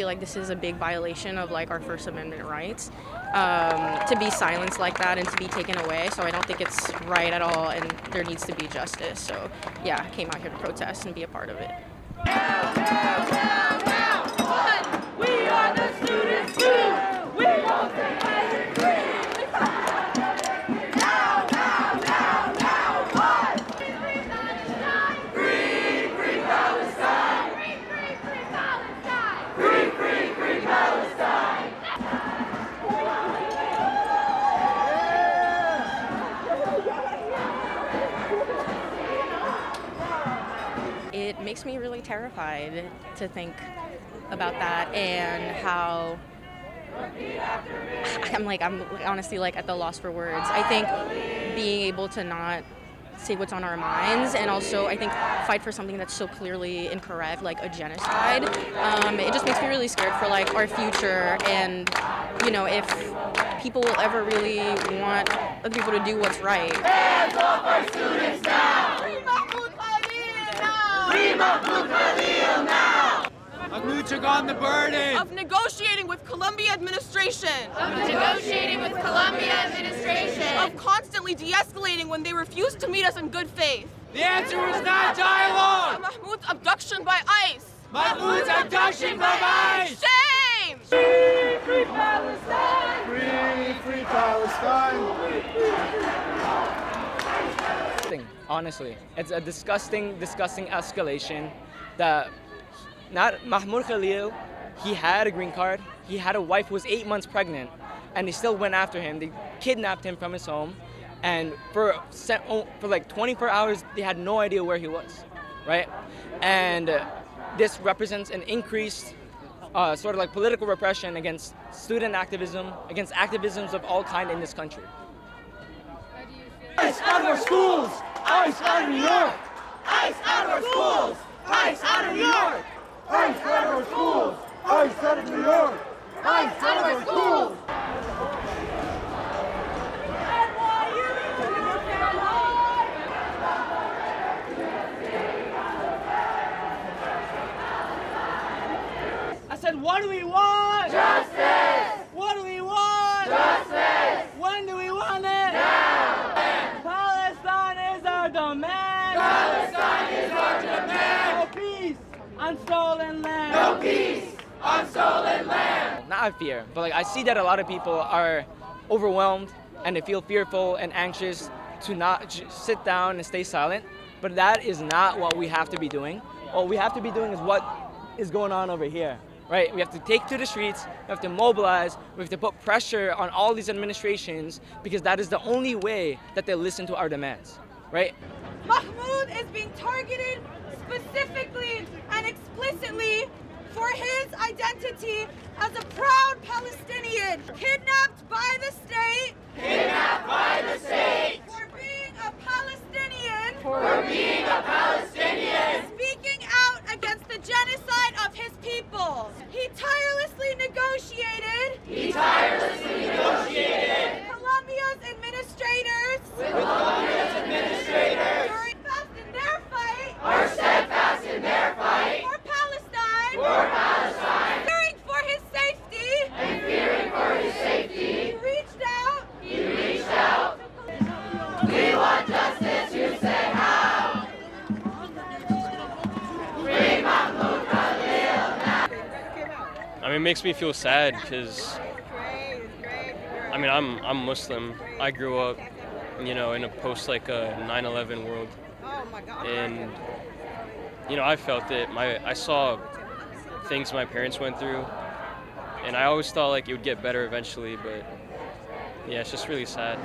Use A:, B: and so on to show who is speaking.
A: like this is a big violation of like our First Amendment rights to be silenced like that and to be taken away. So I don't think it's right at all, and there needs to be justice. So yeah, I came out here to protest and be a part of it.
B: Now, we are the students too. We won't take it free.
A: It makes me really terrified to think about that and how I'm honestly like at the loss for words. I think being able to not say what's on our minds and also I think fight for something that's so clearly incorrect, like a genocide, it just makes me really scared for like our future, and you know, if people will ever really want other people to do what's right.
B: Hands off our students now!
C: Who took on the burden
D: of negotiating with Columbia administration, of constantly de-escalating when they refused to meet us in good faith.
C: The answer was not dialogue.
D: Mahmoud's abduction by ICE.
C: Mahmoud's abduction by ICE.
D: Shame!
B: Free, free Palestine!
E: Free, free Palestine!
F: Honestly, it's a disgusting escalation that not Mahmoud Khalil, he had a green card, he had a wife who was 8 months pregnant, and they still went after him. They kidnapped him from his home, and for like 24 hours, they had no idea where he was, right? And this represents an increased sort of like political repression against student activism, against activisms of all kind in this country.
B: ICE out of our schools! ICE out of New York! ICE out of our schools! ICE out of New York!
E: ICE out of our schools! ICE out of New York! ICE out of our schools!
C: I said, what do we want?
B: Justice!
C: What do we want?
B: Justice!
C: When do we want it?
B: Now!
C: Palestine is our demand.
B: Palestine is our demand!
C: No peace on stolen land.
B: No peace on stolen land!
F: Not out of fear, but like I see that a lot of people are overwhelmed and they feel fearful and anxious to not sit down and stay silent. But that is not what we have to be doing. What we have to be doing is what is going on over here, right? We have to take to the streets, we have to mobilize, we have to put pressure on all these administrations because that is the only way that they listen to our demands, right?
D: Mahmoud is being targeted specifically and explicitly for his identity as a proud Palestinian, kidnapped by the state,
B: Kidnapped by the state!
D: for being a Palestinian,
B: For being a Palestinian!
D: speaking out against the genocide of his people. He tirelessly negotiated
B: He tirelessly negotiated
D: Colombia's administrators
B: with Colombia's administrators!
D: are steadfast
B: Are steadfast
D: in their fight
B: in their fight
D: for Palestine,
B: for Palestine!
D: fearing for his safety.
B: And fearing for his
D: He
B: safety,
D: reached out.
B: he reached out. We want justice, you say how? Free Mahmoud Khalil now!
G: I mean, it makes me feel sad because, I mean, I'm Muslim. I grew up, you know, in a post like a 9/11 world. And, you know, I felt it. I saw things my parents went through, and I always thought like it would get better eventually, but yeah, it's just really sad.